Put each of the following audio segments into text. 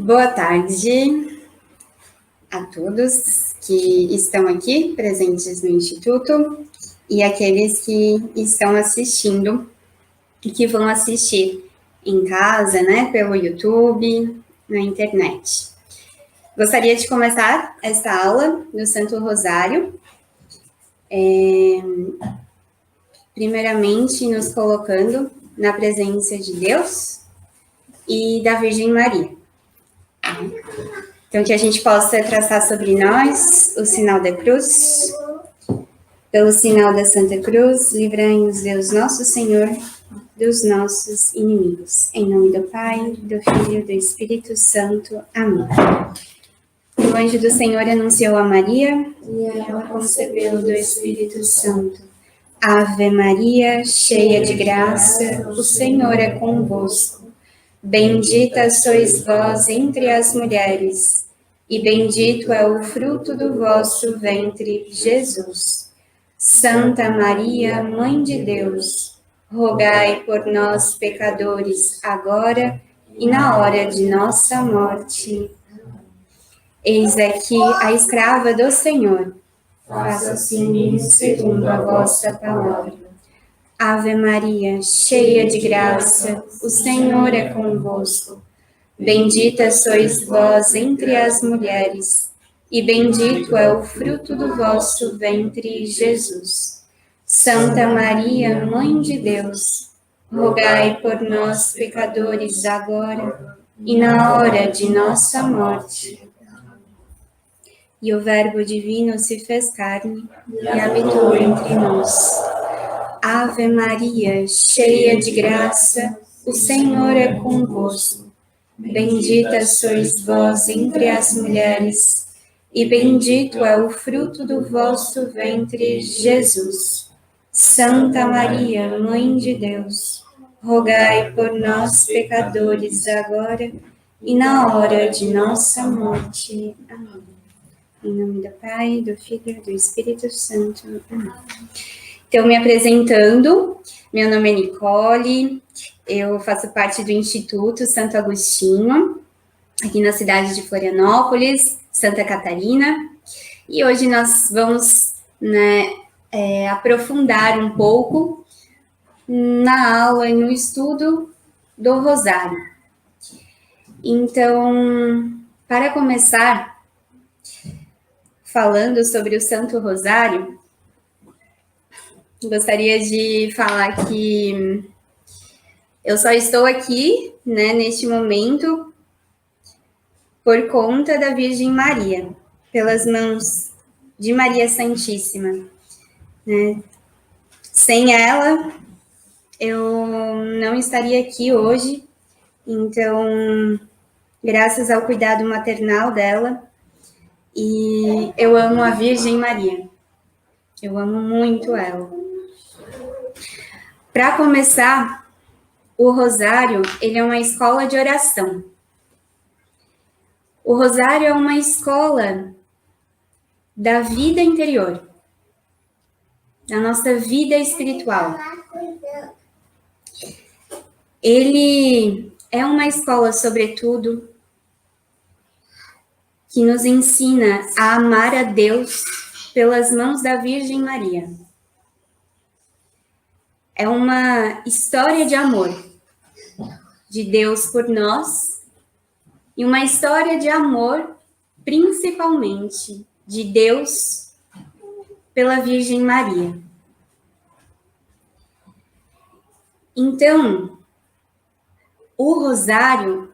Boa tarde a todos que estão aqui presentes no Instituto e aqueles que estão assistindo e que vão assistir em casa, né, pelo YouTube, na internet. Gostaria de começar esta aula do Santo Rosário, primeiramente nos colocando na presença de Deus e da Virgem Maria. Então, que a gente possa traçar sobre nós o sinal da cruz. Pelo sinal da Santa Cruz, livrai-nos Deus nosso Senhor dos nossos inimigos. Em nome do Pai, do Filho e do Espírito Santo. Amém. O anjo do Senhor anunciou a Maria, e ela concebeu do Espírito Santo. Ave Maria, cheia de graça, o Senhor é convosco. Bendita sois vós entre as mulheres, e bendito é o fruto do vosso ventre, Jesus. Santa Maria, Mãe de Deus, rogai por nós, pecadores, agora e na hora de nossa morte. Eis aqui a escrava do Senhor. Faça-se em mim segundo a vossa palavra. Ave Maria, cheia de graça, o Senhor é convosco. Bendita sois vós entre as mulheres, e bendito é o fruto do vosso ventre, Jesus. Santa Maria, Mãe de Deus, rogai por nós, pecadores, agora e na hora de nossa morte. E o Verbo divino se fez carne e habitou entre nós. Ave Maria, cheia de graça, o Senhor é convosco. Bendita sois vós entre as mulheres, e bendito é o fruto do vosso ventre, Jesus. Santa Maria, Mãe de Deus, rogai por nós, pecadores, agora e na hora de nossa morte. Amém. Em nome do Pai, do Filho e do Espírito Santo. Amém. Então, me apresentando, meu nome é Nicole, eu faço parte do Instituto Santo Agostinho, aqui na cidade de Florianópolis, Santa Catarina, e hoje nós vamos aprofundar um pouco na aula e no estudo do Rosário. Então, para começar, falando sobre o Santo Rosário, gostaria de falar que eu só estou aqui, neste momento, por conta da Virgem Maria, pelas mãos de Maria Santíssima. Sem ela, eu não estaria aqui hoje, então, graças ao cuidado maternal dela, e eu amo a Virgem Maria, eu amo muito ela. Para começar, o Rosário, ele é uma escola de oração. O Rosário é uma escola da vida interior, da nossa vida espiritual. Ele é uma escola, sobretudo, que nos ensina a amar a Deus pelas mãos da Virgem Maria. É uma história de amor de Deus por nós e uma história de amor, principalmente, de Deus pela Virgem Maria. Então, o Rosário,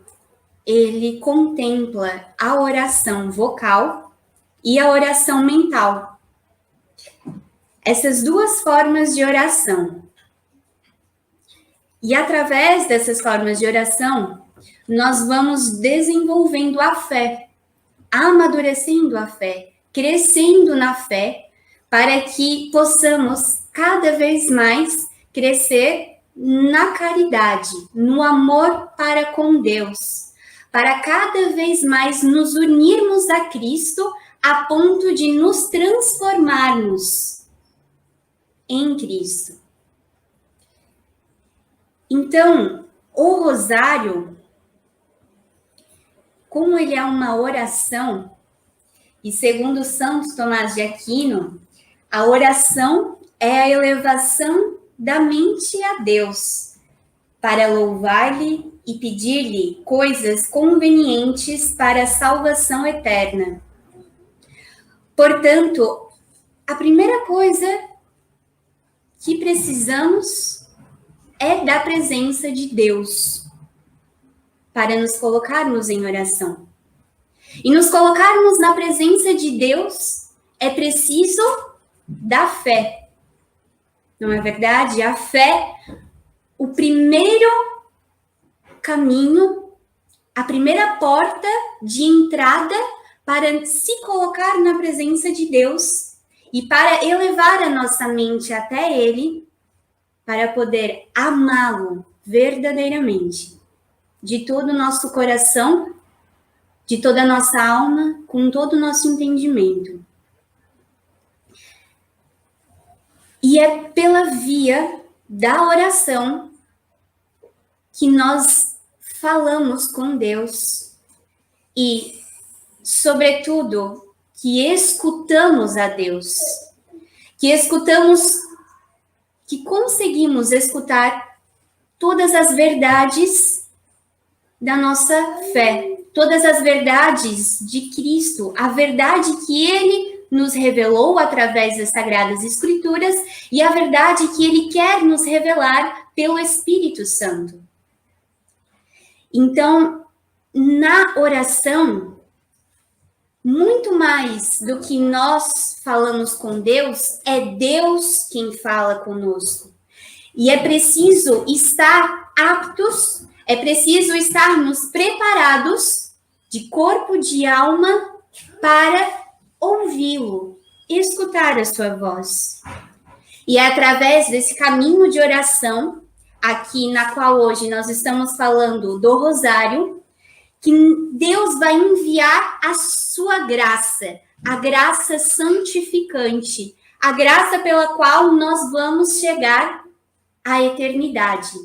ele contempla a oração vocal e a oração mental. Essas duas formas de oração. E através dessas formas de oração, nós vamos desenvolvendo a fé, amadurecendo a fé, crescendo na fé, para que possamos cada vez mais crescer na caridade, no amor para com Deus, para cada vez mais nos unirmos a Cristo a ponto de nos transformarmos em Cristo. Então, o Rosário como ele é uma oração, e segundo Santo Tomás de Aquino, a oração é a elevação da mente a Deus, para louvar-lhe e pedir-lhe coisas convenientes para a salvação eterna. Portanto, a primeira coisa que precisamos é da presença de Deus para nos colocarmos em oração. E nos colocarmos na presença de Deus é preciso da fé. Não é verdade? A fé, o primeiro caminho, a primeira porta de entrada para se colocar na presença de Deus e para elevar a nossa mente até Ele, para poder amá-lo verdadeiramente, de todo o nosso coração, de toda a nossa alma, com todo o nosso entendimento. E é pela via da oração que nós falamos com Deus e, sobretudo, que escutamos a Deus, que conseguimos escutar todas as verdades da nossa fé, todas as verdades de Cristo, a verdade que Ele nos revelou através das Sagradas Escrituras e a verdade que Ele quer nos revelar pelo Espírito Santo. Então, na oração, muito mais do que nós falamos com Deus, é Deus quem fala conosco. E é preciso estar aptos, é preciso estarmos preparados de corpo, de alma, para ouvi-lo, escutar a sua voz. E é através desse caminho de oração, aqui na qual hoje nós estamos falando do rosário, que Deus vai enviar a sua graça, a graça santificante, a graça pela qual nós vamos chegar à eternidade.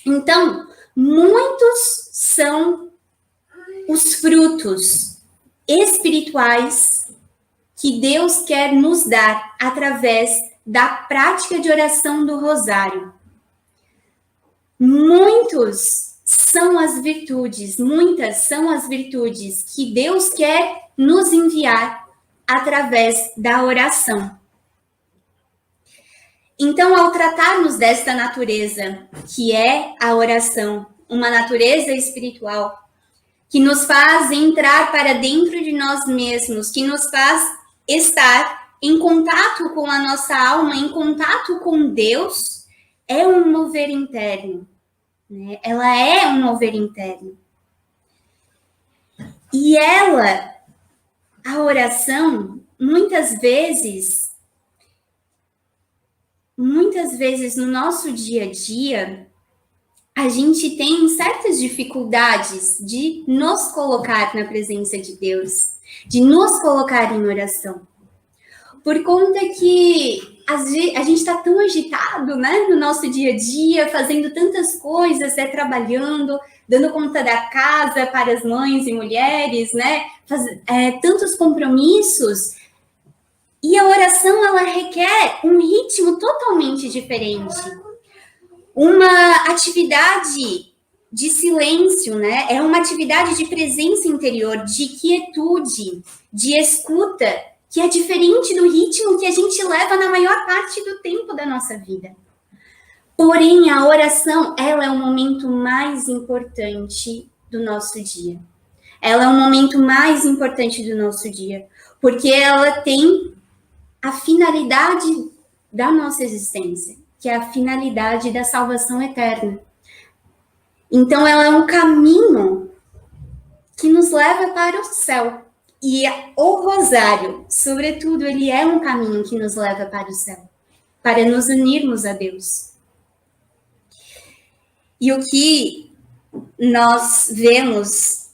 Então, muitos são os frutos espirituais que Deus quer nos dar através da prática de oração do rosário. Muitas são as virtudes que Deus quer nos enviar através da oração. Então, ao tratarmos desta natureza, que é a oração, uma natureza espiritual, que nos faz entrar para dentro de nós mesmos, que nos faz estar em contato com a nossa alma, em contato com Deus, é um mover interno. Né? Ela é um mover interno. E a oração, muitas vezes no nosso dia a dia, a gente tem certas dificuldades de nos colocar na presença de Deus, de nos colocar em oração. Por conta que a gente está tão agitado, né, no nosso dia a dia, fazendo tantas coisas, trabalhando, dando conta da casa para as mães e mulheres, né, tantos compromissos. E a oração, ela requer um ritmo totalmente diferente. Uma atividade de silêncio, né? É uma atividade de presença interior, de quietude, de escuta, que é diferente do ritmo que a gente leva na maior parte do tempo da nossa vida. Porém, a oração, ela é o momento mais importante do nosso dia. Ela é o momento mais importante do nosso dia, porque ela tem a finalidade da nossa existência, que é a finalidade da salvação eterna. Então, ela é um caminho que nos leva para o céu. E o rosário, sobretudo, ele é um caminho que nos leva para o céu, para nos unirmos a Deus. E o que nós vemos,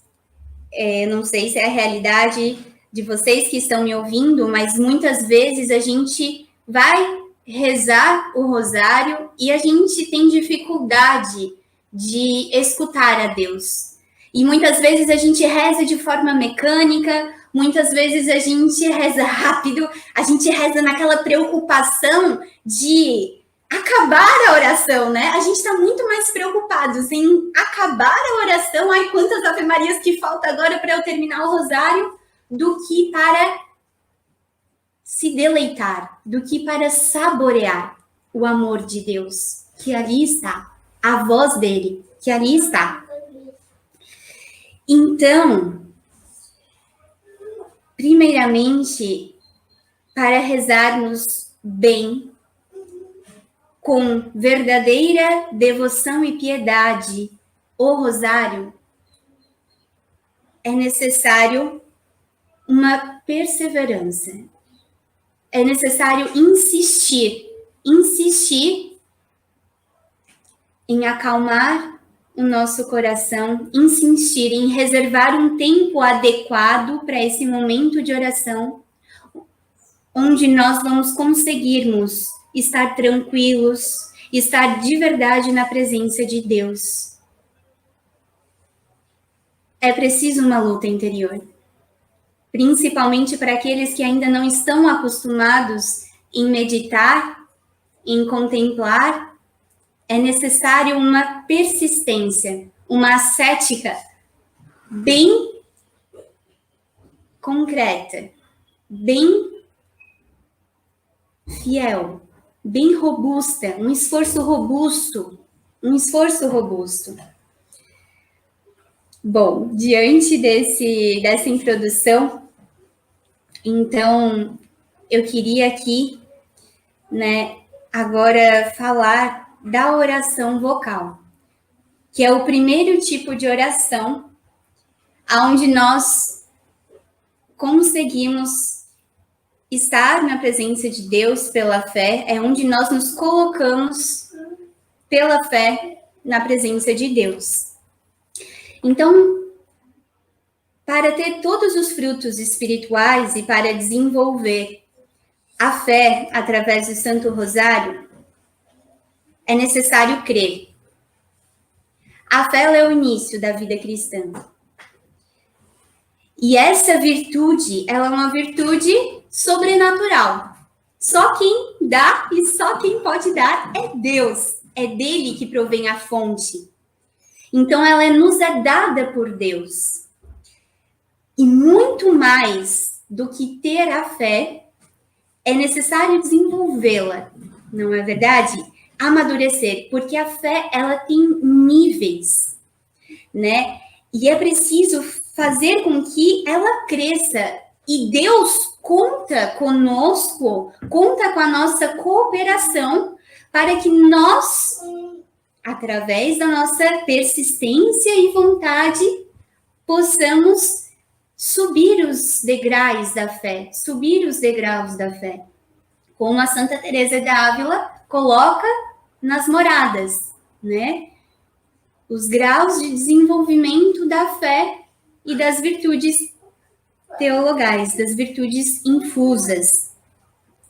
não sei se é a realidade de vocês que estão me ouvindo, mas muitas vezes a gente vai rezar o rosário e a gente tem dificuldade de escutar a Deus. E muitas vezes a gente reza de forma mecânica, muitas vezes a gente reza rápido, a gente reza naquela preocupação de acabar a oração, né? A gente está muito mais preocupados em acabar a oração, ai, quantas ave-marias que falta agora para eu terminar o rosário, do que para se deleitar, do que para saborear o amor de Deus, que ali está, a voz dele, que ali está. Então, primeiramente, para rezarmos bem, com verdadeira devoção e piedade, o rosário, é necessário uma perseverança. É necessário insistir em acalmar o nosso coração, insistir em reservar um tempo adequado para esse momento de oração, onde nós vamos conseguirmos estar tranquilos, estar de verdade na presença de Deus. É preciso uma luta interior, principalmente para aqueles que ainda não estão acostumados em meditar, em contemplar. É necessário uma persistência, uma ascética bem concreta, bem fiel, bem robusta, um esforço robusto. Bom, diante dessa introdução, então eu queria aqui, né, agora falar da oração vocal, que é o primeiro tipo de oração onde nós conseguimos estar na presença de Deus pela fé, é onde nós nos colocamos pela fé na presença de Deus. Então, para ter todos os frutos espirituais e para desenvolver a fé através do Santo Rosário, é necessário crer. A fé é o início da vida cristã. E essa virtude, ela é uma virtude sobrenatural. Só quem dá e só quem pode dar é Deus. É dele que provém a fonte. Então, ela nos é dada por Deus. E muito mais do que ter a fé, é necessário desenvolvê-la, não é verdade? Amadurecer, porque a fé, ela tem níveis, né? E é preciso fazer com que ela cresça. E Deus conta conosco, conta com a nossa cooperação para que nós, através da nossa persistência e vontade, possamos subir os degraus da fé, como a Santa Teresa de Ávila coloca nas moradas, né? Os graus de desenvolvimento da fé e das virtudes teologais, das virtudes infusas.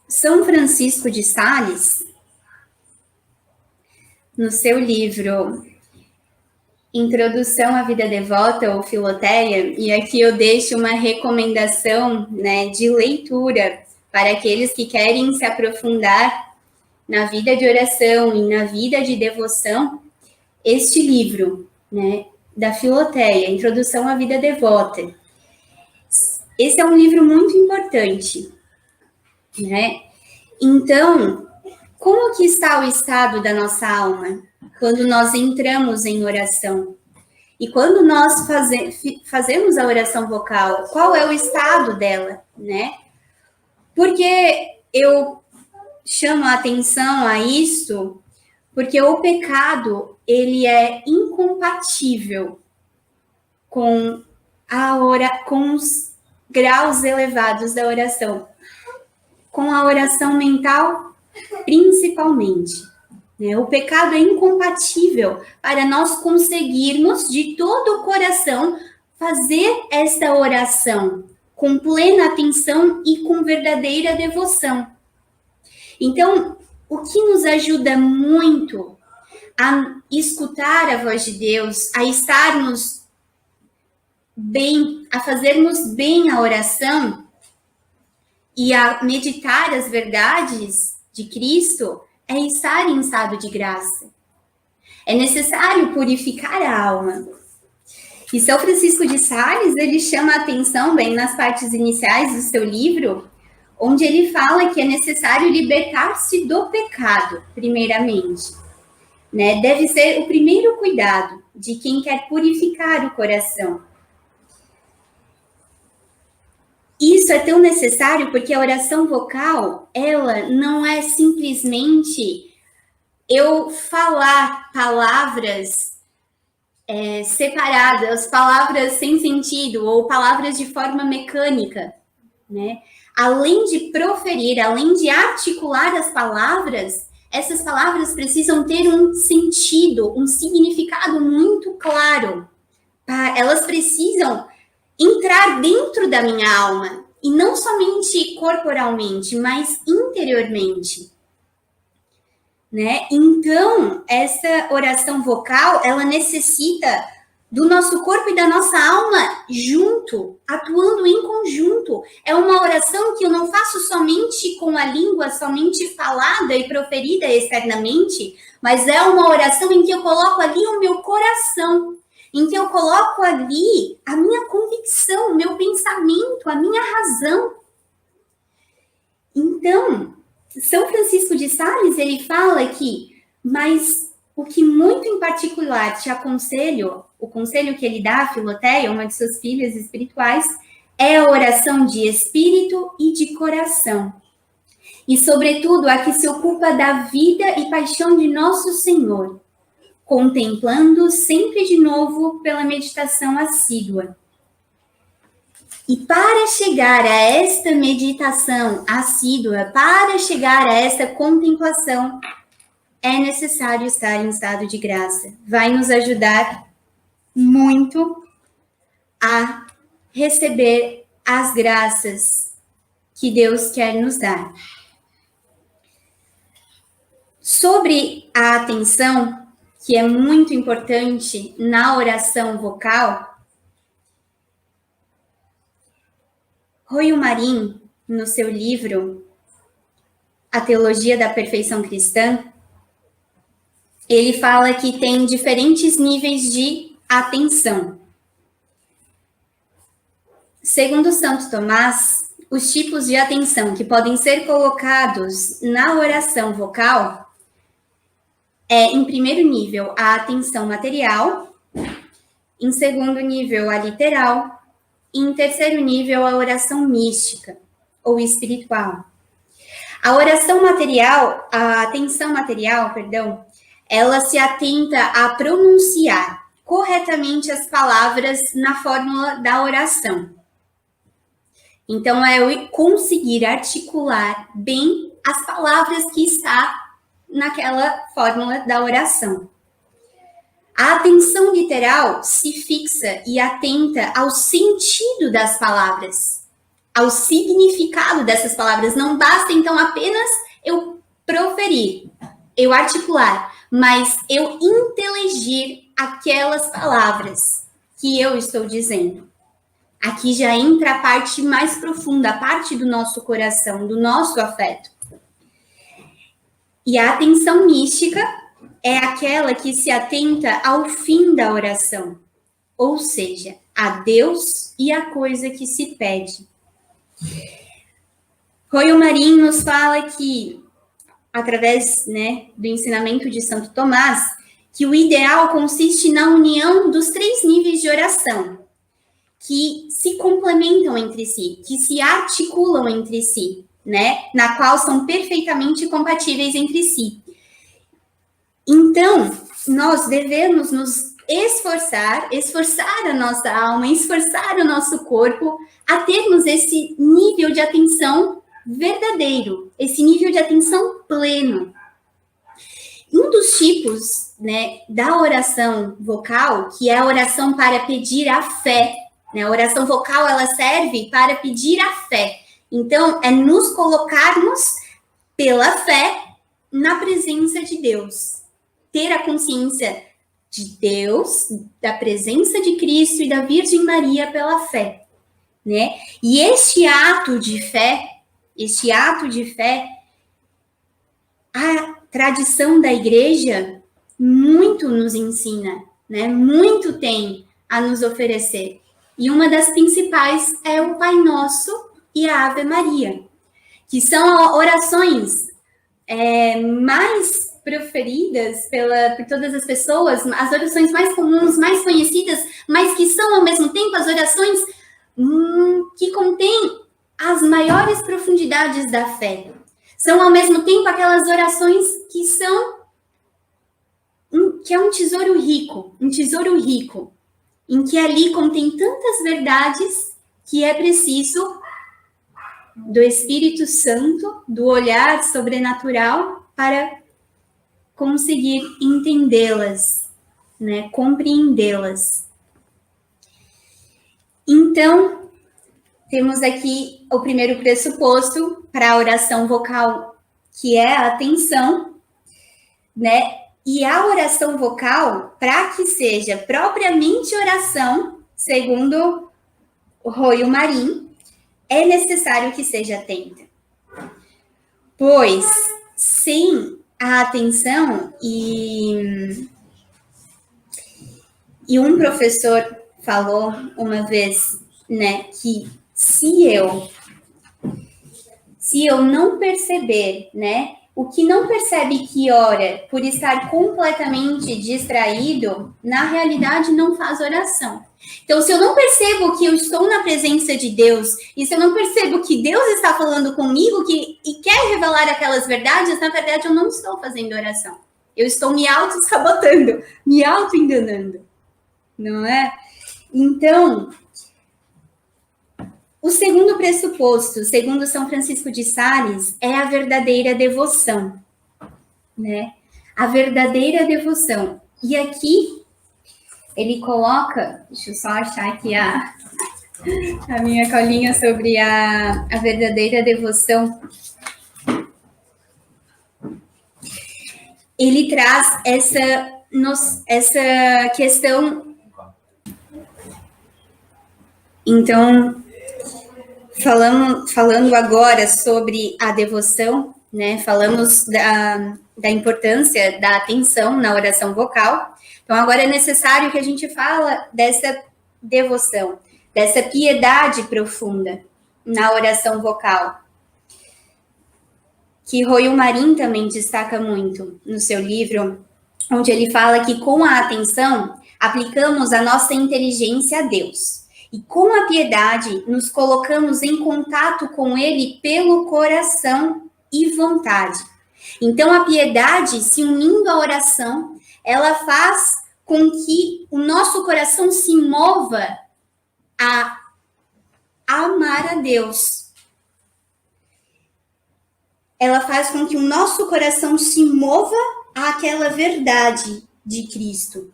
São Francisco de Sales, no seu livro Introdução à Vida Devota, ou Filoteia, e aqui eu deixo uma recomendação, né, de leitura para aqueles que querem se aprofundar na vida de oração e na vida de devoção. Este livro, né, da Filoteia, Introdução à Vida Devota. Esse é um livro muito importante, né? Então, como que está o estado da nossa alma quando nós entramos em oração? E quando nós fazemos a oração vocal, qual é o estado dela, né? Porque eu chamo a atenção a isso, porque o pecado, ele é incompatível com com os graus elevados da oração, com a oração mental, principalmente. Né? O pecado é incompatível para nós conseguirmos de todo o coração fazer esta oração com plena atenção e com verdadeira devoção. Então, o que nos ajuda muito a escutar a voz de Deus, a estarmos bem, a fazermos bem a oração e a meditar as verdades de Cristo é estar em estado de graça. É necessário purificar a alma. E São Francisco de Sales, ele chama a atenção bem nas partes iniciais do seu livro, onde ele fala que é necessário libertar-se do pecado, primeiramente. Né? Deve ser o primeiro cuidado de quem quer purificar o coração. Isso é tão necessário porque a oração vocal, ela não é simplesmente eu falar palavras separadas, palavras sem sentido ou palavras de forma mecânica, né? Além de proferir, além de articular as palavras, essas palavras precisam ter um sentido, um significado muito claro. Elas precisam entrar dentro da minha alma, e não somente corporalmente, mas interiormente. Né? Então, essa oração vocal, ela necessita do nosso corpo e da nossa alma junto, atuando em conjunto. É uma oração que eu não faço somente com a língua, somente falada e proferida externamente, mas é uma oração em que eu coloco ali o meu coração, em que eu coloco ali a minha convicção, o meu pensamento, a minha razão. Então, São Francisco de Sales, ele fala que, mas o que muito em particular te aconselho, o conselho que ele dá a Filoteia, uma de suas filhas espirituais, é a oração de espírito e de coração. E, sobretudo, a que se ocupa da vida e paixão de nosso Senhor, contemplando sempre de novo pela meditação assídua. E para chegar a esta meditação assídua, para chegar a esta contemplação, é necessário estar em estado de graça. Vai nos ajudar muito a receber as graças que Deus quer nos dar. Sobre a atenção, que é muito importante na oração vocal, Royo Marin, no seu livro A Teologia da Perfeição Cristã, ele fala que tem diferentes níveis de atenção. Segundo Santo Tomás, os tipos de atenção que podem ser colocados na oração vocal é, em primeiro nível, a atenção material, em segundo nível, a literal, e em terceiro nível, a oração mística, ou espiritual. A oração material, a atenção material, perdão, ela se atenta a pronunciar corretamente as palavras na fórmula da oração. Então, é eu conseguir articular bem as palavras que está naquela fórmula da oração. A atenção literal se fixa e atenta ao sentido das palavras, ao significado dessas palavras. Não basta, então, apenas eu proferir, eu articular, mas eu inteligir aquelas palavras que eu estou dizendo. Aqui já entra a parte mais profunda, a parte do nosso coração, do nosso afeto. E a atenção mística é aquela que se atenta ao fim da oração, ou seja, a Deus e a coisa que se pede. Royo Marin nos fala que, através do ensinamento de Santo Tomás, que o ideal consiste na união dos 3 níveis de oração, que se complementam entre si, que se articulam entre si, na qual são perfeitamente compatíveis entre si. Então, nós devemos nos esforçar a nossa alma, esforçar o nosso corpo a termos esse nível de atenção verdadeiro, esse nível de atenção pleno. Um dos tipos, da oração vocal, que é a oração para pedir a fé, a oração vocal, ela serve para pedir a fé. Então, é nos colocarmos pela fé na presença de Deus. Ter a consciência de Deus, da presença de Cristo e da Virgem Maria pela fé, né? E este ato de fé, a tradição da igreja muito nos ensina, né? Muito tem a nos oferecer. E uma das principais é o Pai Nosso e a Ave Maria, que são orações mais proferidas por todas as pessoas, as orações mais comuns, mais conhecidas, mas que são ao mesmo tempo as orações que contêm as maiores profundidades da fé. São ao mesmo tempo aquelas orações que é um tesouro rico, em que ali contém tantas verdades que é preciso do Espírito Santo, do olhar sobrenatural, para conseguir entendê-las, né? Compreendê-las. Então, temos aqui o primeiro pressuposto para a oração vocal, que é a atenção, né? E a oração vocal, para que seja propriamente oração, segundo o Royo Marim, é necessário que seja atenta. Pois, sem a atenção, e um professor falou uma vez, né, que se eu não perceber, né, o que não percebe que ora por estar completamente distraído, na realidade não faz oração. Então, se eu não percebo que eu estou na presença de Deus, e se eu não percebo que Deus está falando comigo e quer revelar aquelas verdades, na verdade eu não estou fazendo oração. Eu estou me auto-sabotando, me auto-enganando, não é? Então, o segundo pressuposto, segundo São Francisco de Sales, é a verdadeira devoção, né? A verdadeira devoção. E aqui ele coloca, deixa eu só achar aqui a minha colinha sobre a verdadeira devoção. Ele traz essa questão. Então, falando agora sobre a devoção, né? Falamos da importância da atenção na oração vocal. Então, agora é necessário que a gente fale dessa devoção, dessa piedade profunda na oração vocal, que Royo Marim também destaca muito no seu livro, onde ele fala que com a atenção aplicamos a nossa inteligência a Deus. E com a piedade nos colocamos em contato com Ele pelo coração e vontade. Então, a piedade, se unindo à oração, ela faz com que o nosso coração se mova a amar a Deus. Ela faz com que o nosso coração se mova àquela verdade de Cristo.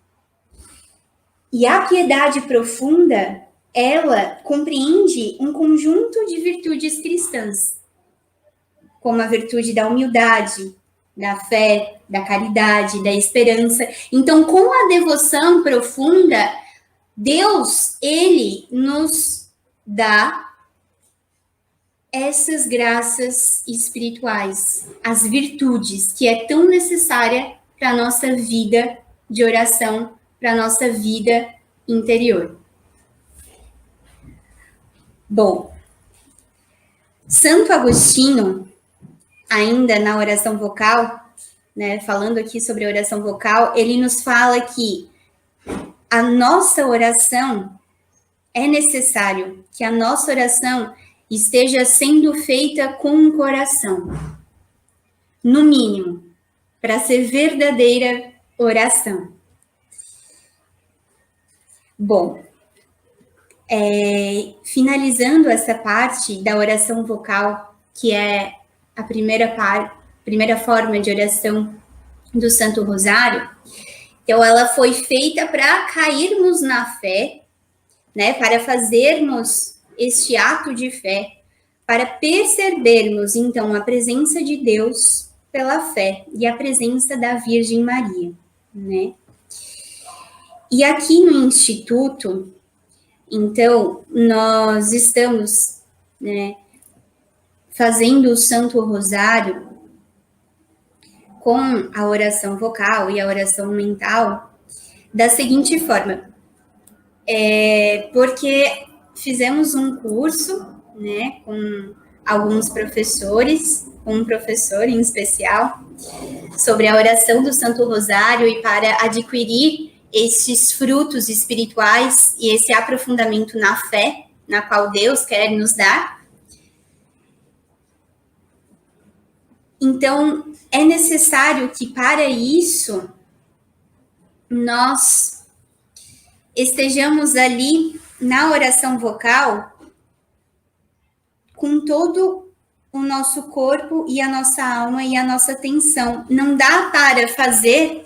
E a piedade profunda, ela compreende um conjunto de virtudes cristãs, como a virtude da humildade, da fé, da caridade, da esperança. Então, com a devoção profunda, Deus, Ele nos dá essas graças espirituais, as virtudes, que é tão necessária para a nossa vida de oração, para a nossa vida interior. Bom, Santo Agostinho, ainda na oração vocal, né, falando aqui sobre a oração vocal, ele nos fala que a nossa oração, é necessário que a nossa oração esteja sendo feita com o coração, no mínimo, para ser verdadeira oração. Bom, finalizando essa parte da oração vocal, que é a primeira forma de oração do Santo Rosário, então ela foi feita para cairmos na fé, né, para fazermos este ato de fé, para percebermos, então, a presença de Deus pela fé e a presença da Virgem Maria, né? E aqui no Instituto, então, nós estamos, né, fazendo o Santo Rosário com a oração vocal e a oração mental da seguinte forma. Porque fizemos um curso, né, com alguns professores, um professor em especial, sobre a oração do Santo Rosário, e para adquirir esses frutos espirituais e esse aprofundamento na fé, na qual Deus quer nos dar. Então, é necessário que para isso nós estejamos ali na oração vocal com todo o nosso corpo e a nossa alma e a nossa atenção. Não dá para fazer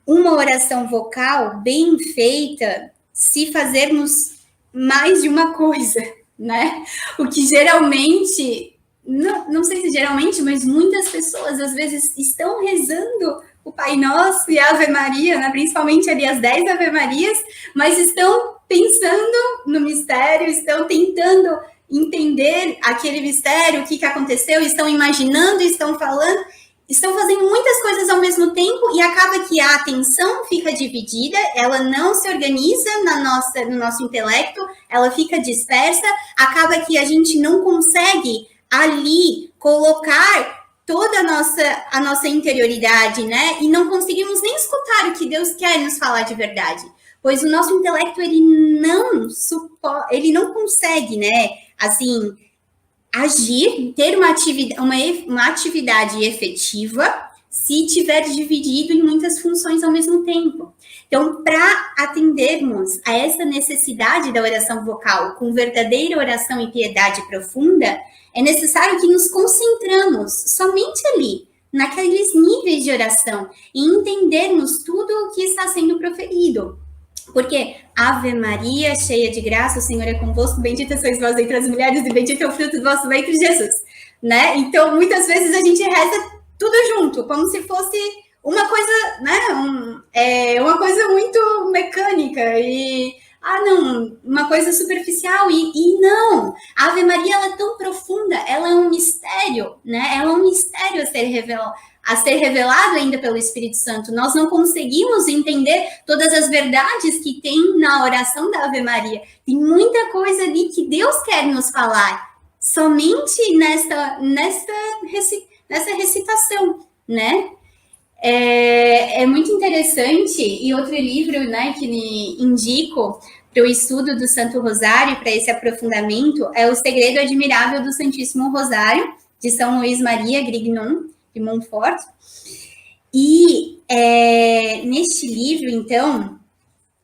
uma oração vocal bem feita se fazermos mais de uma coisa, né? O que geralmente, não sei se geralmente, mas muitas pessoas às vezes estão rezando o Pai Nosso e a Ave Maria, né? Principalmente ali as 10 Ave Marias, mas estão pensando no mistério, estão tentando entender aquele mistério, o que aconteceu, estão imaginando, estão falando, estão fazendo muitas coisas ao mesmo tempo e acaba que a atenção fica dividida, ela não se organiza no nosso intelecto, ela fica dispersa, acaba que a gente não consegue ali colocar toda a nossa interioridade, né? E não conseguimos nem escutar o que Deus quer nos falar de verdade. Pois o nosso intelecto, ele não consegue, né? Assim, agir, ter uma atividade efetiva se tiver dividido em muitas funções ao mesmo tempo. Então, para atendermos a essa necessidade da oração vocal com verdadeira oração e piedade profunda, é necessário que nos concentramos somente ali, naqueles níveis de oração, e entendermos tudo o que está sendo proferido. Porque Ave Maria, cheia de graça, o Senhor é convosco, bendita sois vós entre as mulheres e bendito é o fruto do vosso ventre, Jesus. Né? Então, muitas vezes a gente reza tudo junto, como se fosse uma coisa, né? Uma coisa muito mecânica e uma coisa superficial, e não, a Ave Maria, ela é tão profunda, ela é um mistério, né? Ela é um mistério a ser revelado ainda pelo Espírito Santo. Nós não conseguimos entender todas as verdades que tem na oração da Ave Maria. Tem muita coisa ali que Deus quer nos falar, somente nessa recitação, né? É muito interessante, e outro livro, né, que indico para o estudo do Santo Rosário, para esse aprofundamento, é O Segredo Admirável do Santíssimo Rosário, de São Luís Maria Grignon, de Montfort. E neste livro, então,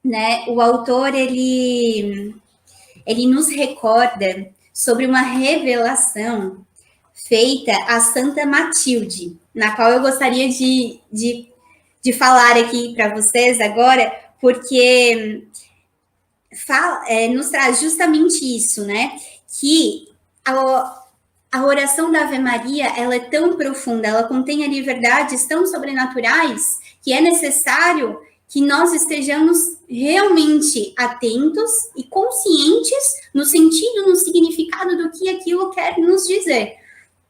né, o autor, ele nos recorda sobre uma revelação feita a Santa Matilde, na qual eu gostaria de falar aqui para vocês agora, porque nos traz justamente isso, né? Que a oração da Ave Maria, ela é tão profunda, ela contém ali verdades tão sobrenaturais, que é necessário que nós estejamos realmente atentos e conscientes no sentido, no significado do que aquilo quer nos dizer.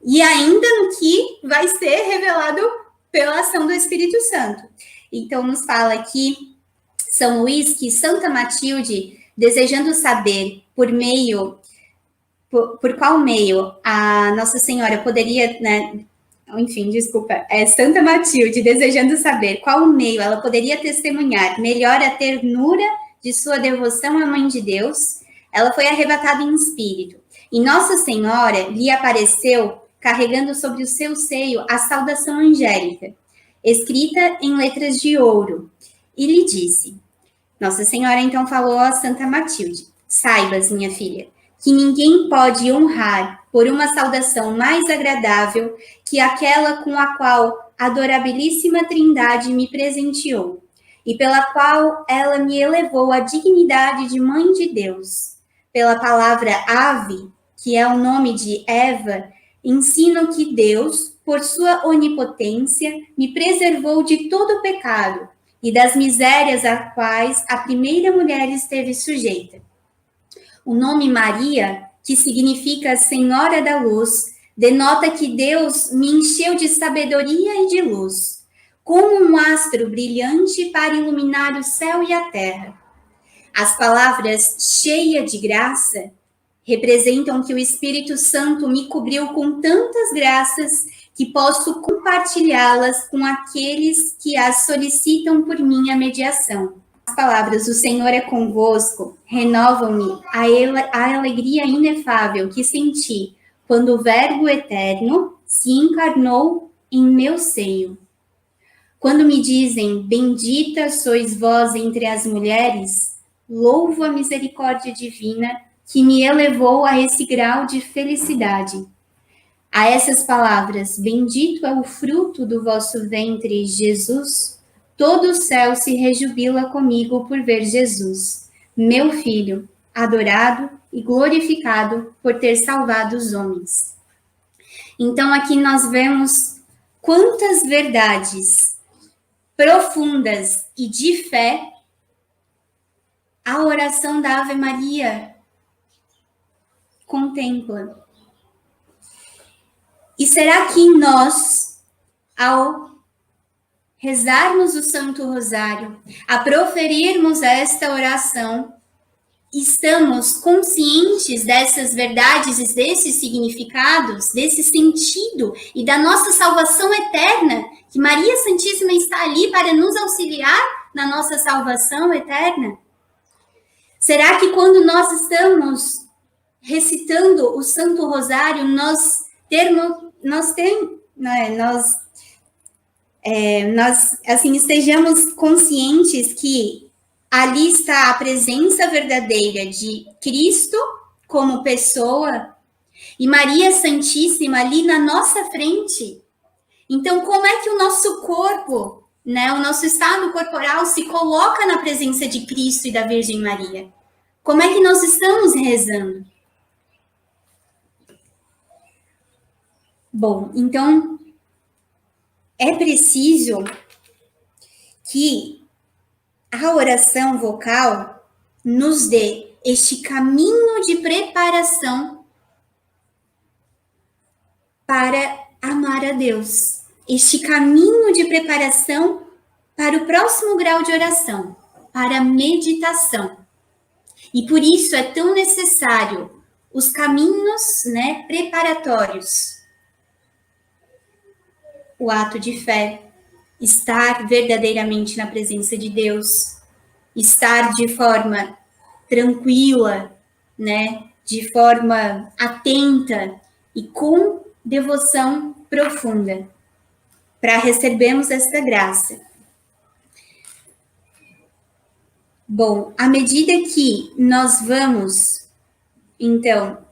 E ainda no que vai ser revelado pela ação do Espírito Santo. Então, nos fala aqui São Luís que Santa Matilde, desejando saber por qual meio a Nossa Senhora poderia, né, Santa Matilde, desejando saber qual meio ela poderia testemunhar melhor a ternura de sua devoção à Mãe de Deus, ela foi arrebatada em espírito. E Nossa Senhora lhe apareceu carregando sobre o seu seio a saudação angélica, escrita em letras de ouro, e lhe disse, Nossa Senhora então falou a Santa Matilde, saibas, minha filha, que ninguém pode honrar por uma saudação mais agradável que aquela com a qual a adorabilíssima Trindade me presenteou, e pela qual ela me elevou à dignidade de Mãe de Deus. Pela palavra ave, que é o nome de Eva, ensino que Deus, por sua onipotência, me preservou de todo pecado e das misérias a quais a primeira mulher esteve sujeita. O nome Maria, que significa Senhora da Luz, denota que Deus me encheu de sabedoria e de luz, como um astro brilhante para iluminar o céu e a terra. As palavras cheia de graça representam que o Espírito Santo me cobriu com tantas graças que posso compartilhá-las com aqueles que as solicitam por minha mediação. As palavras, o Senhor é convosco, renovam-me a alegria inefável que senti quando o Verbo eterno se encarnou em meu seio. Quando me dizem, bendita sois vós entre as mulheres, louvo a misericórdia divina que me elevou a esse grau de felicidade. A essas palavras, bendito é o fruto do vosso ventre, Jesus, todo o céu se rejubila comigo por ver Jesus, meu Filho, adorado e glorificado por ter salvado os homens. Então aqui nós vemos quantas verdades profundas e de fé a oração da Ave Maria contempla. E será que nós, ao rezarmos o Santo Rosário, a proferirmos esta oração, estamos conscientes dessas verdades e desses significados, desse sentido e da nossa salvação eterna, que Maria Santíssima está ali para nos auxiliar na nossa salvação eterna? Será que quando nós estamos recitando o Santo Rosário, nós estejamos conscientes que ali está a presença verdadeira de Cristo como pessoa e Maria Santíssima ali na nossa frente? Então, como é que o nosso corpo, o nosso estado corporal se coloca na presença de Cristo e da Virgem Maria? Como é que nós estamos rezando? Bom, então, é preciso que a oração vocal nos dê este caminho de preparação para amar a Deus, este caminho de preparação para o próximo grau de oração, para a meditação. E por isso é tão necessário os caminhos, preparatórios. O ato de fé, estar verdadeiramente na presença de Deus, estar de forma tranquila, de forma atenta e com devoção profunda, para recebermos esta graça. Bom, à medida que nós vamos, então,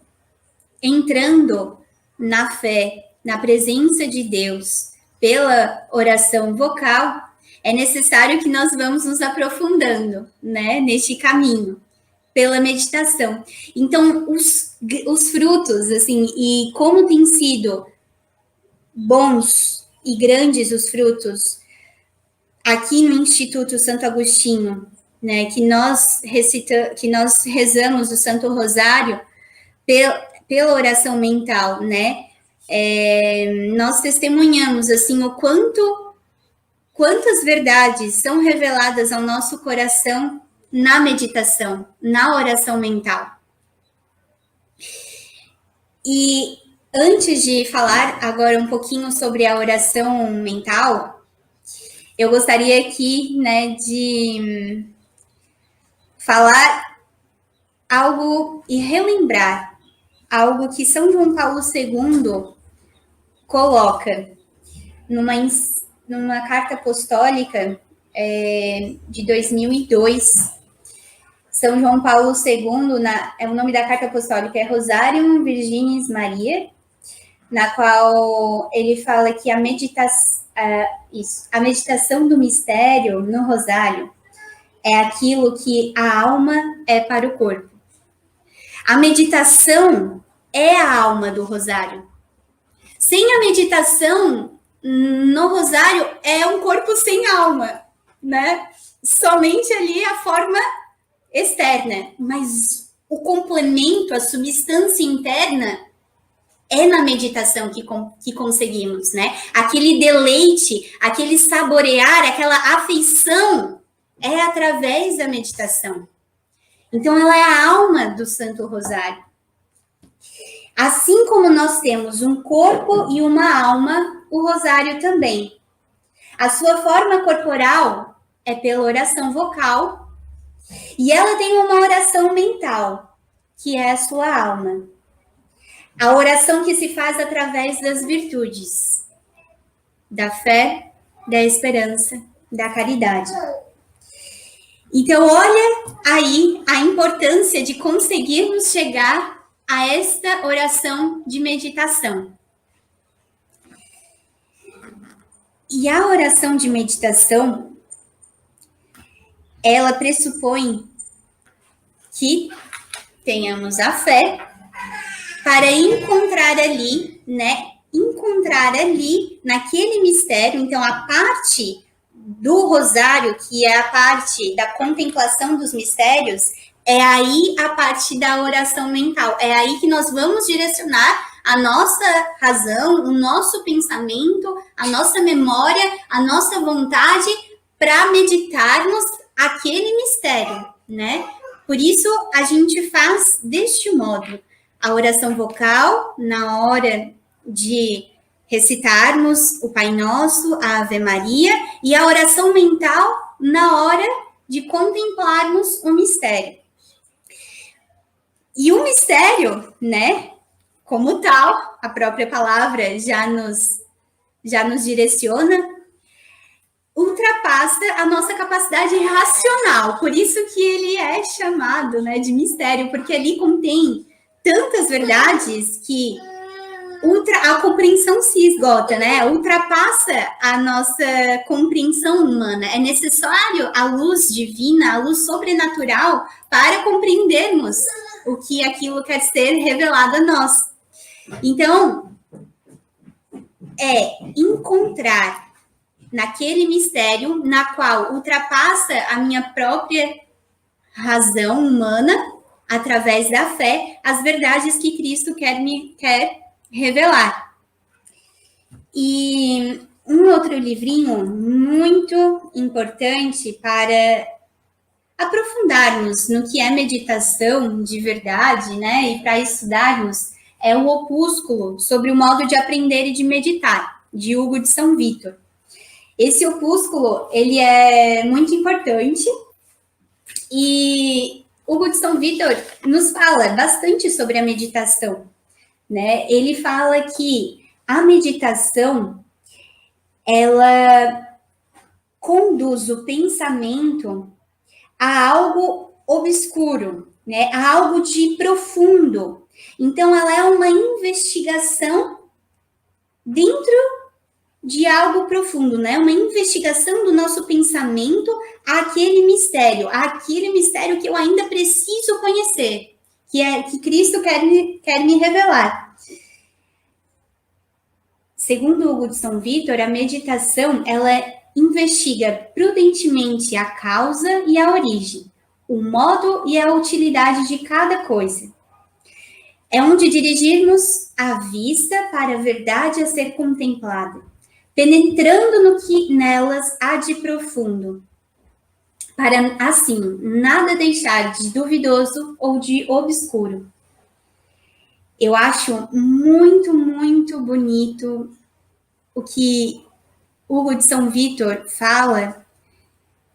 entrando na fé, na presença de Deus, pela oração vocal, é necessário que nós vamos nos aprofundando, neste caminho, pela meditação. Então, os frutos, e como tem sido bons e grandes os frutos aqui no Instituto Santo Agostinho, que nós rezamos o Santo Rosário pela oração mental, nós testemunhamos quantas verdades são reveladas ao nosso coração na meditação, na oração mental. E antes de falar agora um pouquinho sobre a oração mental, eu gostaria aqui, de falar algo e relembrar algo que São João Paulo II coloca numa carta apostólica de 2002. São João Paulo II, o nome da carta apostólica é Rosarium Virginis Maria, na qual ele fala que a meditação do mistério no rosário é aquilo que a alma é para o corpo. A meditação é a alma do rosário. Sem a meditação no rosário, é um corpo sem alma. né, somente ali a forma externa, mas o complemento, a substância interna é na meditação que conseguimos, né? Aquele deleite, aquele saborear, aquela afeição é através da meditação. Então, ela é a alma do Santo Rosário. Assim como nós temos um corpo e uma alma, o Rosário também. A sua forma corporal é pela oração vocal e ela tem uma oração mental, que é a sua alma. A oração que se faz através das virtudes, da fé, da esperança, da caridade. Então, olha aí a importância de conseguirmos chegar a esta oração de meditação. E a oração de meditação, ela pressupõe que tenhamos a fé para encontrar ali, né? Encontrar ali, naquele mistério, então a parte do rosário, que é a parte da contemplação dos mistérios, é aí a parte da oração mental. É aí que nós vamos direcionar a nossa razão, o nosso pensamento, a nossa memória, a nossa vontade para meditarmos aquele mistério, né? Por isso, a gente faz deste modo. A oração vocal, na hora de recitarmos o Pai Nosso, a Ave Maria, e a oração mental na hora de contemplarmos o mistério. E o mistério, né, como tal, a própria palavra já nos direciona, ultrapassa a nossa capacidade racional. Por isso que ele é chamado, né, de mistério, porque ali contém tantas verdades que a compreensão se esgota, né? Ultrapassa a nossa compreensão humana. É necessário a luz divina, a luz sobrenatural para compreendermos o que aquilo quer ser revelado a nós. Então, é encontrar naquele mistério na qual ultrapassa a minha própria razão humana, através da fé, as verdades que Cristo quer revelar. E um outro livrinho muito importante para aprofundarmos no que é meditação de verdade, né, e para estudarmos, é o opúsculo sobre o modo de aprender e de meditar, de Hugo de São Vítor. Esse opúsculo, ele é muito importante e Hugo de São Vítor nos fala bastante sobre a meditação, né? Ele fala que a meditação, ela conduz o pensamento a algo obscuro, né? A algo de profundo. Então, ela é uma investigação dentro de algo profundo, né? Uma investigação do nosso pensamento àquele mistério que eu ainda preciso conhecer, que Cristo quer me revelar. Segundo Hugo de São Vítor, a meditação, ela investiga prudentemente a causa e a origem, o modo e a utilidade de cada coisa. É onde dirigirmos a vista para a verdade a ser contemplada, penetrando no que nelas há de profundo, para, assim, nada deixar de duvidoso ou de obscuro. Eu acho muito, muito bonito o que Hugo de São Vítor fala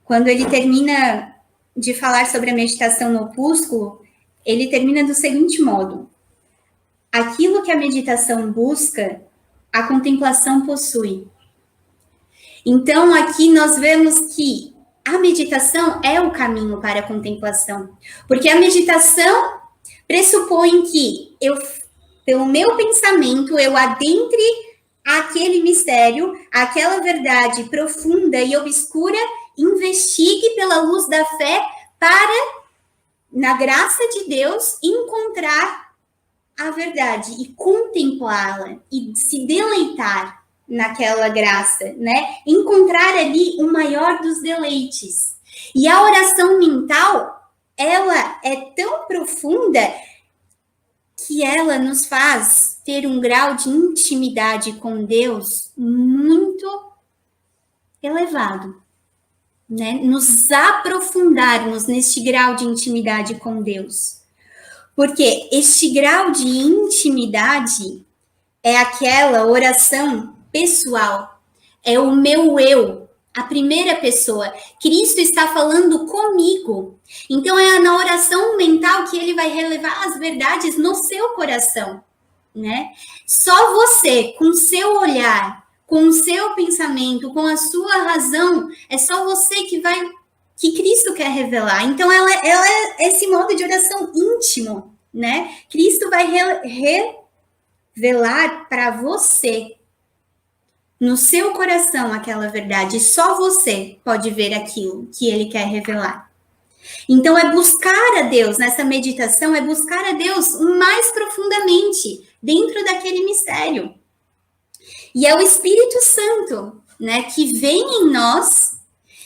quando ele termina de falar sobre a meditação no opúsculo. Ele termina do seguinte modo: aquilo que a meditação busca, a contemplação possui. Então, aqui nós vemos que a meditação é o caminho para a contemplação, porque a meditação pressupõe que pelo meu pensamento, eu adentre aquele mistério, aquela verdade profunda e obscura, investigue pela luz da fé para, na graça de Deus, encontrar a verdade e contemplá-la e se deleitar naquela graça, né? Encontrar ali o maior dos deleites. E a oração mental, ela é tão profunda que ela nos faz ter um grau de intimidade com Deus muito elevado, né? Nos aprofundarmos neste grau de intimidade com Deus. Porque este grau de intimidade é aquela oração pessoal, é o meu eu, a primeira pessoa. Cristo está falando comigo. Então é na oração mental que ele vai relevar as verdades no seu coração, né? Só você, com o seu olhar, com o seu pensamento, com a sua razão, é só você que Cristo quer revelar. Então ela é esse modo de oração íntimo, né? Cristo vai revelar para você, no seu coração, aquela verdade. Só você pode ver aquilo que ele quer revelar. Então, é buscar a Deus, nessa meditação, é buscar a Deus mais profundamente, dentro daquele mistério. E é o Espírito Santo, né, que vem em nós,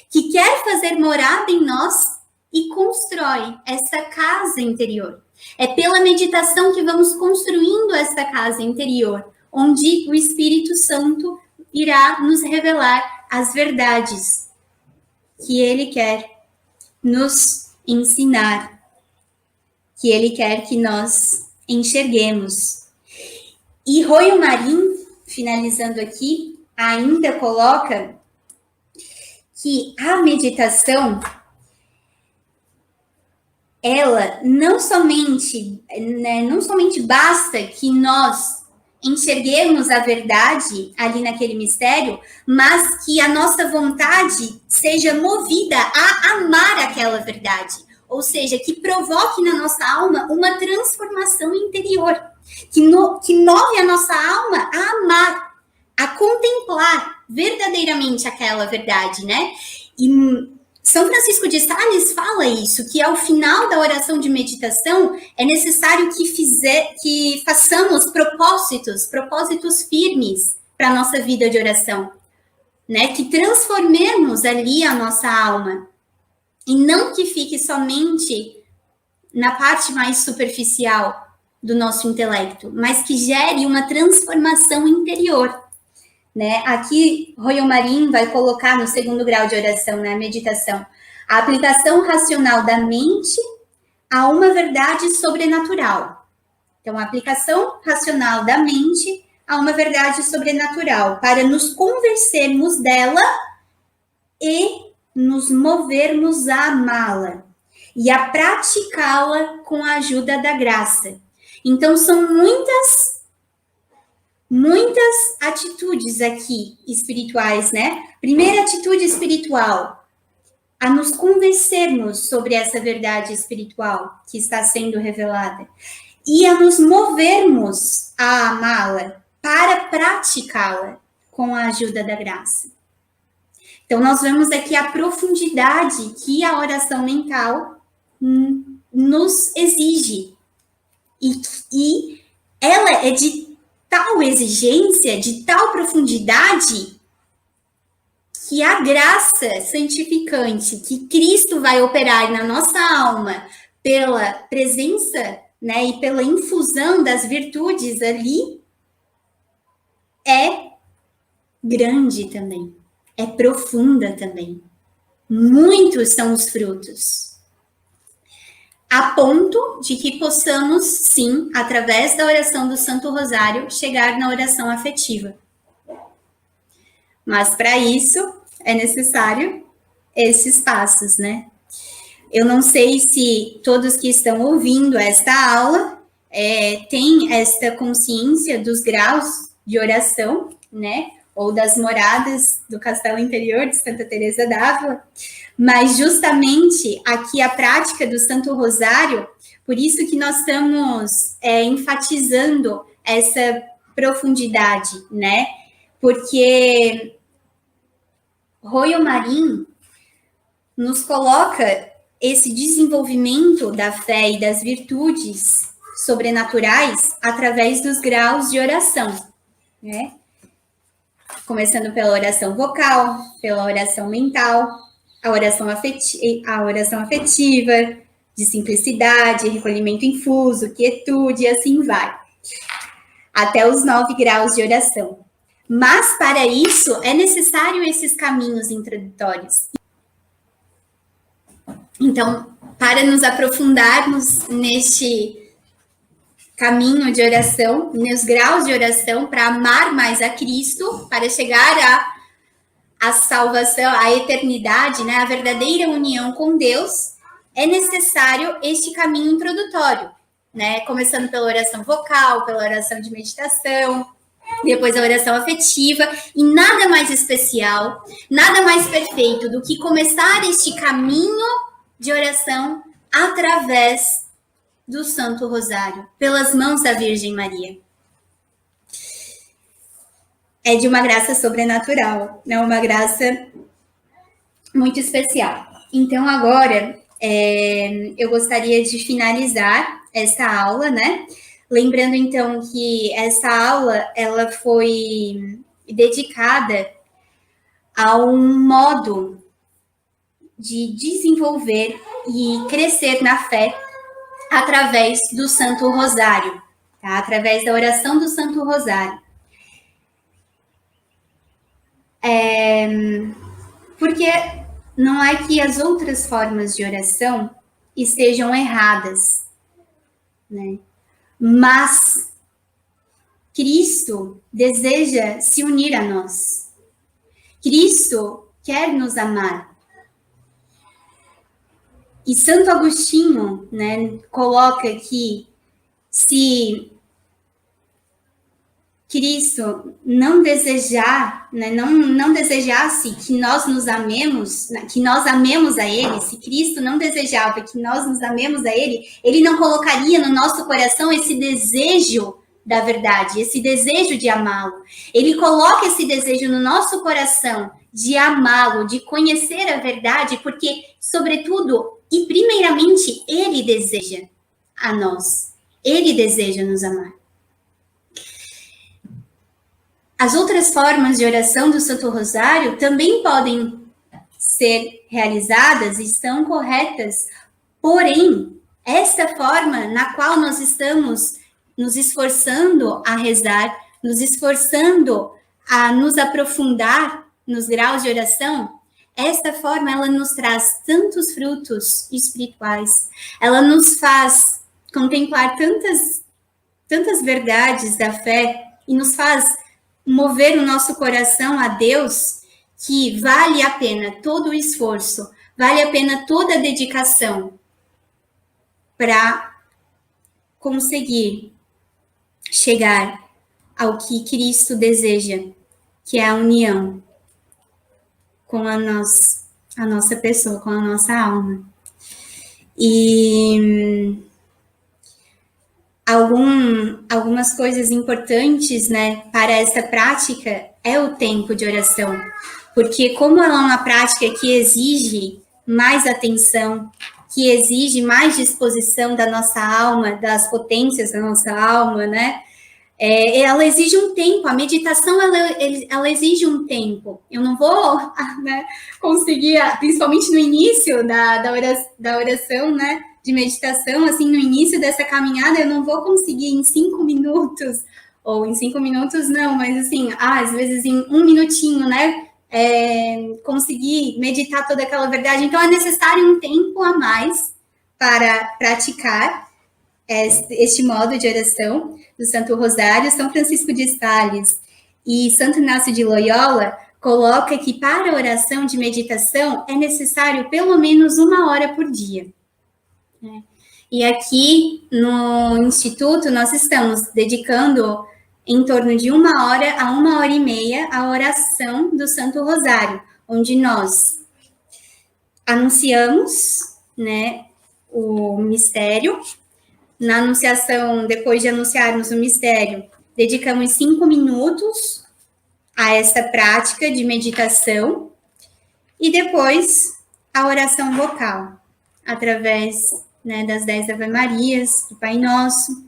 que quer fazer morada em nós e constrói essa casa interior. É pela meditação que vamos construindo essa casa interior, onde o Espírito Santo irá nos revelar as verdades que ele quer nos ensinar, que ele quer que nós enxerguemos. E Royo Marin, finalizando aqui, ainda coloca que a meditação, ela não somente basta que nós enxerguemos a verdade ali naquele mistério, mas que a nossa vontade seja movida a amar aquela verdade. Ou seja, que provoque na nossa alma uma transformação interior. Que move a nossa alma a amar, a contemplar verdadeiramente aquela verdade, né? E São Francisco de Sales fala isso, que ao final da oração de meditação é necessário que façamos propósitos firmes para a nossa vida de oração, né? Que transformemos ali a nossa alma e não que fique somente na parte mais superficial do nosso intelecto, mas que gere uma transformação interior. Né? Aqui, Royo Marin vai colocar no segundo grau de oração, na meditação, a aplicação racional da mente a uma verdade sobrenatural. Então, a aplicação racional da mente a uma verdade sobrenatural, para nos convencermos dela e nos movermos a amá-la e a praticá-la com a ajuda da graça. Então, são muitas atitudes aqui espirituais, né? Primeira atitude espiritual, a nos convencermos sobre essa verdade espiritual que está sendo revelada e a nos movermos a amá-la para praticá-la com a ajuda da graça. Então, nós vemos aqui a profundidade que a oração mental nos exige e ela é de tal exigência, de tal profundidade, que a graça santificante que Cristo vai operar na nossa alma pela presença, né, e pela infusão das virtudes ali, é grande também, é profunda também. Muitos são os frutos. A ponto de que possamos, sim, através da oração do Santo Rosário, chegar na oração afetiva. Mas para isso é necessário esses passos, né? Eu não sei se todos que estão ouvindo esta aula têm esta consciência dos graus de oração, né? Ou das moradas do Castelo Interior de Santa Teresa d'Ávila, mas justamente aqui a prática do Santo Rosário, por isso que nós estamos enfatizando essa profundidade, né? Porque Royo Marin nos coloca esse desenvolvimento da fé e das virtudes sobrenaturais através dos graus de oração, né? Começando pela oração vocal, pela oração mental, a oração afetiva, de simplicidade, recolhimento infuso, quietude, e assim vai. Até os 9 graus de oração. Mas, para isso, é necessário esses caminhos introdutórios. Então, para nos aprofundarmos neste caminho de oração, nos graus de oração, para amar mais a Cristo, para chegar à salvação, à eternidade, né, a verdadeira união com Deus, é necessário este caminho introdutório, né, começando pela oração vocal, pela oração de meditação, depois a oração afetiva, e nada mais especial, nada mais perfeito do que começar este caminho de oração através do Santo Rosário, pelas mãos da Virgem Maria. É de uma graça sobrenatural, né? Uma graça muito especial. Então, agora, eu gostaria de finalizar essa aula, né? Lembrando, então, que essa aula, ela foi dedicada a um modo de desenvolver e crescer na fé através do Santo Rosário, tá? Através da oração do Santo Rosário. Porque não é que as outras formas de oração estejam erradas, né? Mas Cristo deseja se unir a nós. Cristo quer nos amar. E Santo Agostinho, né, coloca que se Cristo não desejar, né, não desejasse que nós nos amemos, que nós amemos a Ele, se Cristo não desejava que nós nos amemos a Ele, Ele não colocaria no nosso coração esse desejo da verdade, esse desejo de amá-lo. Ele coloca esse desejo no nosso coração de amá-lo, de conhecer a verdade, porque, sobretudo, e primeiramente, Ele deseja a nós. Ele deseja nos amar. As outras formas de oração do Santo Rosário também podem ser realizadas e estão corretas, porém, esta forma na qual nós estamos nos esforçando a rezar, nos esforçando a nos aprofundar nos graus de oração, esta forma, ela nos traz tantos frutos espirituais, ela nos faz contemplar tantas verdades da fé e nos faz mover o nosso coração a Deus, que vale a pena todo o esforço, vale a pena toda a dedicação para conseguir chegar ao que Cristo deseja, que é a união com a nossa pessoa, com a nossa alma. E algumas coisas importantes, né, para essa prática é o tempo de oração, porque como ela é uma prática que exige mais atenção, que exige mais disposição da nossa alma, das potências da nossa alma, né, ela exige um tempo, a meditação, ela exige um tempo. Eu não vou, né, conseguir, principalmente no início da oração, né, de meditação, assim, no início dessa caminhada, eu não vou conseguir em 5 minutos, ou em 5 minutos não, mas assim, às vezes em 1 minutinho, né, conseguir meditar toda aquela verdade. Então, é necessário um tempo a mais para praticar este modo de oração do Santo Rosário. São Francisco de Sales e Santo Inácio de Loyola coloca que para a oração de meditação é necessário pelo menos 1 hora por dia. E aqui no Instituto nós estamos dedicando em torno de 1 hora a 1 hora e meia à oração do Santo Rosário, onde nós anunciamos, né, o mistério. Na anunciação, depois de anunciarmos o mistério, dedicamos 5 minutos a essa prática de meditação e depois a oração vocal, através, né, das 10 Ave-Marias, do Pai Nosso.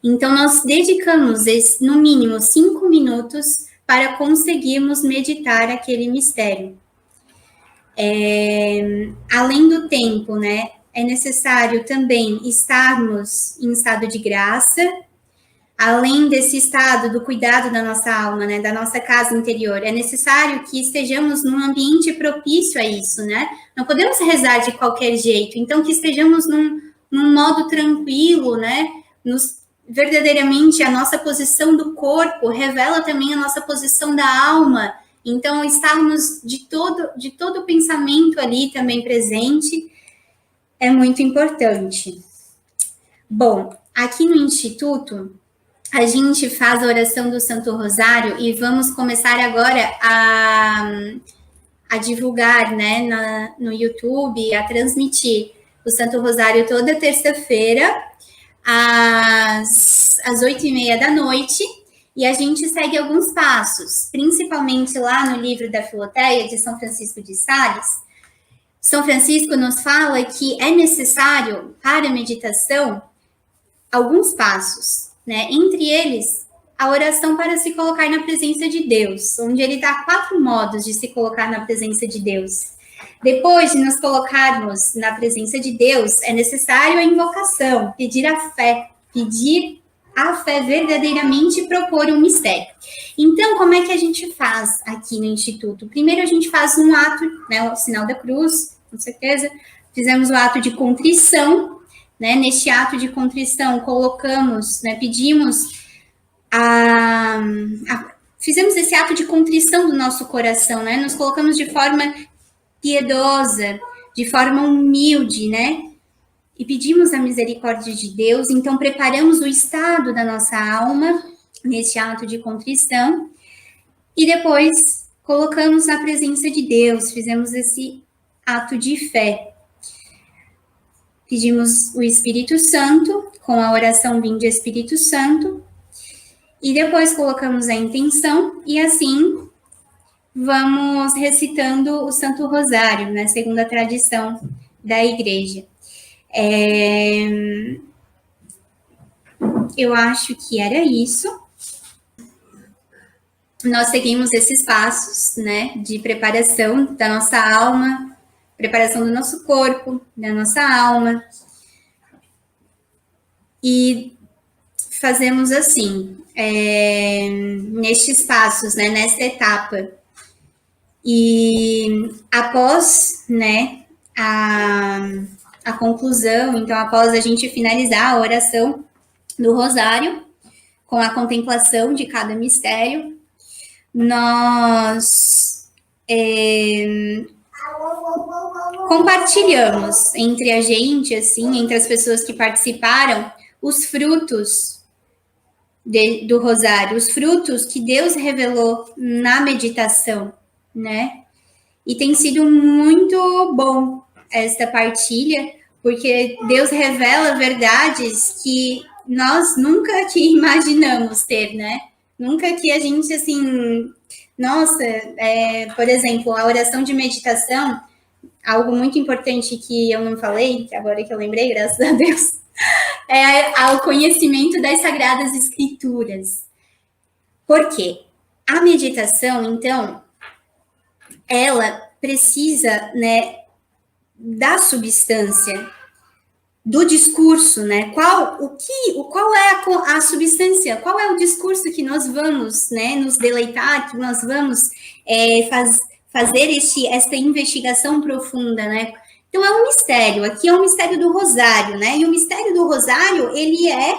Então, nós dedicamos, no mínimo, 5 minutos para conseguirmos meditar aquele mistério. Além do tempo, né, é necessário também estarmos em estado de graça, além desse estado do cuidado da nossa alma, né, da nossa casa interior, é necessário que estejamos num ambiente propício a isso, né? Não podemos rezar de qualquer jeito, então que estejamos num modo tranquilo, né? Verdadeiramente a nossa posição do corpo revela também a nossa posição da alma. Então estarmos de todo o pensamento ali também presente é muito importante. Bom, aqui no Instituto a gente faz a oração do Santo Rosário e vamos começar agora a divulgar, né, no YouTube, a transmitir o Santo Rosário toda terça-feira, às 8h30 da noite, e a gente segue alguns passos, principalmente lá no livro da Filoteia, de São Francisco de Sales. São Francisco nos fala que é necessário, para a meditação, alguns passos, né? Entre eles, a oração para se colocar na presença de Deus, onde ele dá 4 modos de se colocar na presença de Deus. Depois de nos colocarmos na presença de Deus, é necessário a invocação, pedir a fé verdadeiramente e propor um mistério. Então, como é que a gente faz aqui no Instituto? Primeiro, a gente faz um ato, né, o sinal da cruz, com certeza. Fizemos o ato de contrição, né? Neste ato de contrição, colocamos, né, fizemos esse ato de contrição do nosso coração, né? Nos colocamos de forma piedosa, de forma humilde, né? E pedimos a misericórdia de Deus, então preparamos o estado da nossa alma neste ato de contrição e depois colocamos na presença de Deus, fizemos esse ato de fé. Pedimos o Espírito Santo, com a oração Vinde Espírito Santo, e depois colocamos a intenção, e assim vamos recitando o Santo Rosário, né, segundo a tradição da Igreja. Eu acho que era isso. Nós seguimos esses passos, né, de preparação da nossa alma, preparação do nosso corpo, da nossa alma. E fazemos assim, nestes passos, né, nesta etapa. E após, né, a conclusão, então após a gente finalizar a oração do Rosário, com a contemplação de cada mistério, nós compartilhamos entre a gente, assim, entre as pessoas que participaram, os frutos do Rosário, os frutos que Deus revelou na meditação, né? E tem sido muito bom esta partilha, porque Deus revela verdades que nós nunca que imaginamos ter, né? Nunca que a gente, assim, nossa, por exemplo, a oração de meditação, algo muito importante que eu não falei, agora que eu lembrei, graças a Deus, é o conhecimento das Sagradas Escrituras. Por quê? A meditação, então, ela precisa, né, da substância, do discurso, né? Qual é a substância? Qual é o discurso que nós vamos, né, nos deleitar, que nós vamos fazer esta investigação profunda, né? Então, é um mistério. Aqui é um mistério do Rosário, né? E o mistério do Rosário, ele é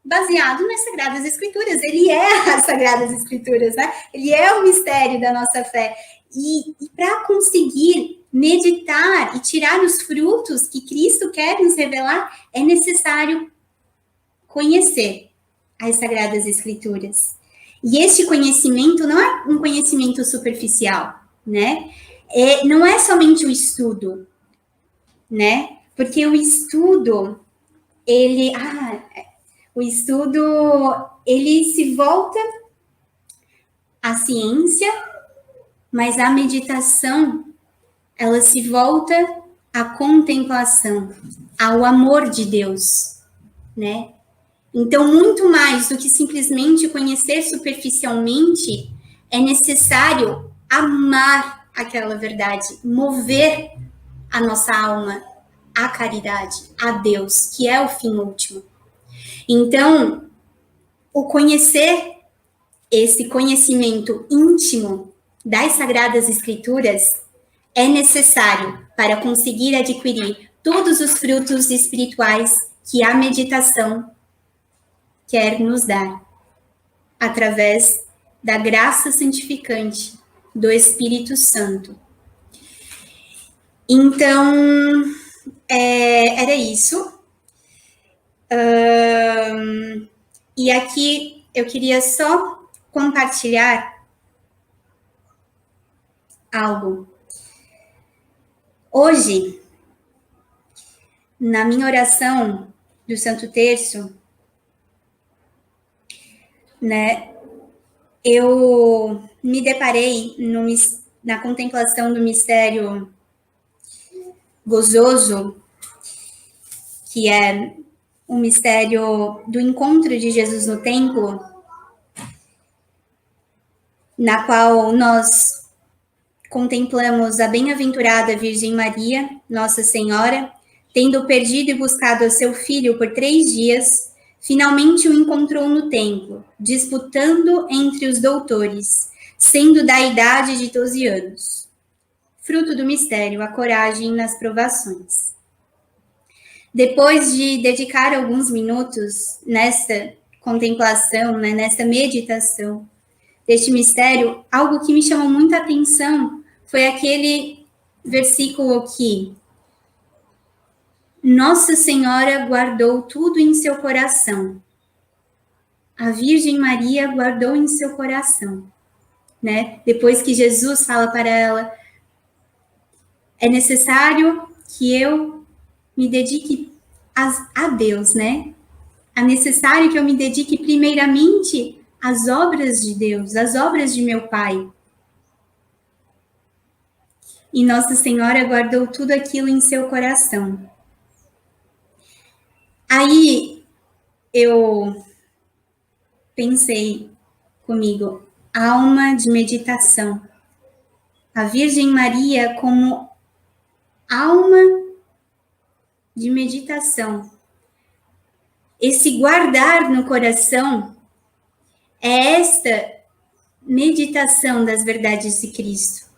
baseado nas Sagradas Escrituras. Ele é as Sagradas Escrituras, né? Ele é o mistério da nossa fé. E para conseguir meditar e tirar os frutos que Cristo quer nos revelar, é necessário conhecer as Sagradas Escrituras. E este conhecimento não é um conhecimento superficial, né? Não é somente o estudo, né? Porque o estudo, ele se volta à ciência, mas a meditação, ela se volta à contemplação, ao amor de Deus, né? Então, muito mais do que simplesmente conhecer superficialmente, é necessário amar aquela verdade, mover a nossa alma à caridade, a Deus, que é o fim último. Então, o conhecer, esse conhecimento íntimo das Sagradas Escrituras, é necessário para conseguir adquirir todos os frutos espirituais que a meditação quer nos dar, através da graça santificante do Espírito Santo. Então, era isso. E aqui eu queria só compartilhar algo. Hoje, na minha oração do Santo Terço, né, eu me deparei na contemplação do mistério gozoso, que é o mistério do encontro de Jesus no templo, na qual nós contemplamos a bem-aventurada Virgem Maria, Nossa Senhora, tendo perdido e buscado o seu filho por 3 dias, finalmente o encontrou no templo, disputando entre os doutores, sendo da idade de 12 anos. Fruto do mistério, a coragem nas provações. Depois de dedicar alguns minutos nesta contemplação, né, nesta meditação deste mistério, algo que me chamou muita atenção foi aquele versículo que Nossa Senhora guardou tudo em seu coração. A Virgem Maria guardou em seu coração, né? Depois que Jesus fala para ela, é necessário que eu me dedique a Deus, né? É necessário que eu me dedique primeiramente às obras de Deus, às obras de meu Pai. E Nossa Senhora guardou tudo aquilo em seu coração. Aí eu pensei comigo, alma de meditação. A Virgem Maria como alma de meditação. Esse guardar no coração é esta meditação das verdades de Cristo.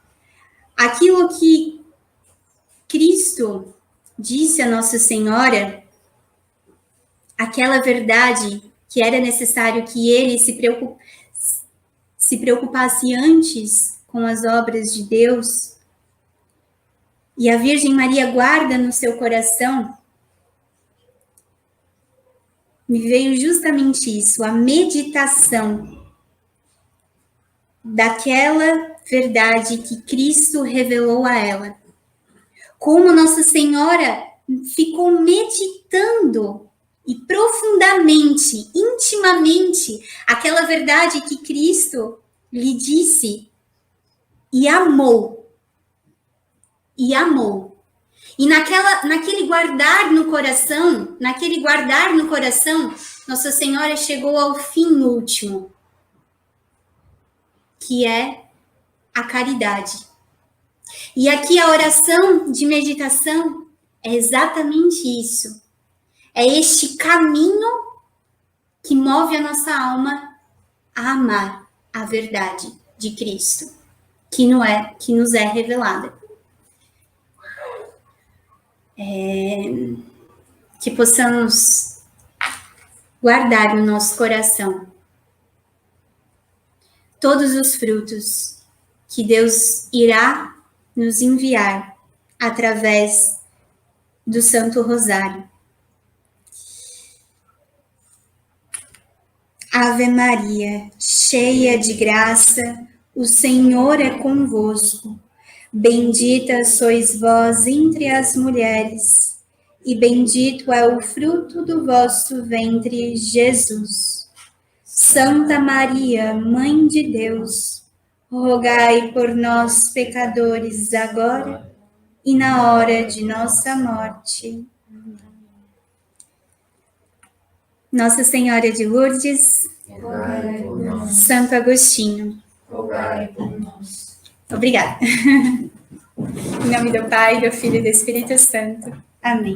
Aquilo que Cristo disse a Nossa Senhora, aquela verdade que era necessário que ele se preocupasse antes com as obras de Deus, e a Virgem Maria guarda no seu coração, me veio justamente isso, a meditação daquela verdade que Cristo revelou a ela. Como Nossa Senhora ficou meditando e profundamente, intimamente, aquela verdade que Cristo lhe disse e amou. E amou. E naquele guardar no coração, Nossa Senhora chegou ao fim último, que é a caridade. E aqui a oração de meditação é exatamente isso. É este caminho que move a nossa alma a amar a verdade de Cristo, que nos é revelada. Que possamos guardar no nosso coração todos os frutos que Deus irá nos enviar através do Santo Rosário. Ave Maria, cheia de graça, o Senhor é convosco. Bendita sois vós entre as mulheres, e bendito é o fruto do vosso ventre, Jesus. Santa Maria, Mãe de Deus, rogai por nós, pecadores, agora e na hora de nossa morte. Nossa Senhora de Lourdes, rogai por nós. Santo Agostinho, Rogai por nós. obrigada. Em nome do Pai, do Filho e do Espírito Santo. Amém.